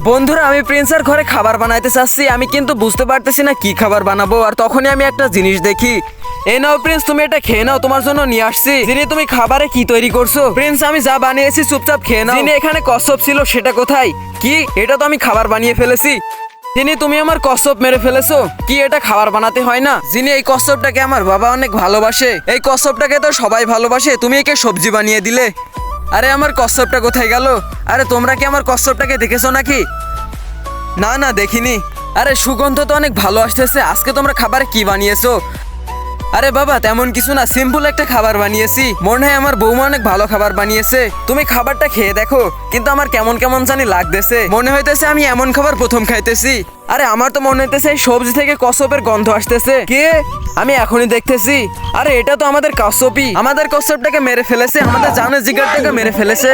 বন্ধুরা, আমি প্রিন্সের ঘরে খাবার বানাইতে চাচ্ছি, আমি কিন্তু বুঝতে পারতেছি না কি খাবার বানাবো। আর তখনই আমি একটা জিনিস দেখি। এই নাও প্রিন্স, তুমি এটা খেয়ে নাও, তোমার জন্য নিয়ে আসছি। যিনি, তুমি খাবারে কি তৈরি করছো? প্রিন্স, আমি যা বানিয়েছি চুপচাপ খেয়ে নাও। যিনি, এখানে কচ্ছপ ছিল সেটা কোথায়? কি, এটা তো আমি খাবার বানিয়ে ফেলেছি। যিনি, তুমি আমার কচ্ছপ মেরে ফেলেছো। কি, এটা খাবার বানাতে হয় না? যিনি, এই কচ্ছপটাকে আমার বাবা অনেক ভালোবাসে। এই কচ্ছপটাকে তো সবাই ভালোবাসে, তুমি একে সবজি বানিয়ে দিলে। আরে আমার কচ্ছপটা কোথায় গেল? আরে তোমরা কি আমার কচ্ছপটাকে দেখেছো নাকি? না না, দেখিনি। আরে সুগন্ধ তো অনেক ভালো আসতেছে। আজকে তোমরা খাবারে কি বানিয়েছো? আরে বাবা, তেমন কিছু না, সিম্পল একটা খাবার বানিয়েছি। মনে হয় আমার বৌমা অনেক ভালো খাবার বানিয়েছে। তুমি খাবারটা খেয়ে দেখো। কিন্তু আমার কেমন কেমন জানি লাগতেছে, মনে হইতেছে আমি এমন খাবার প্রথম খাইতেছি। আরে আমার তো মনে হইতেছে এই সবজি থেকে কচ্ছপের গন্ধ আসতেছে। কে? আমি এখনই দেখতেছি। আরে এটা তো আমাদের কচ্ছপই, আমাদের কচ্ছপটাকে মেরে ফেলেছে, আমাদের জানের জিগারটাকে মেরে ফেলেছে।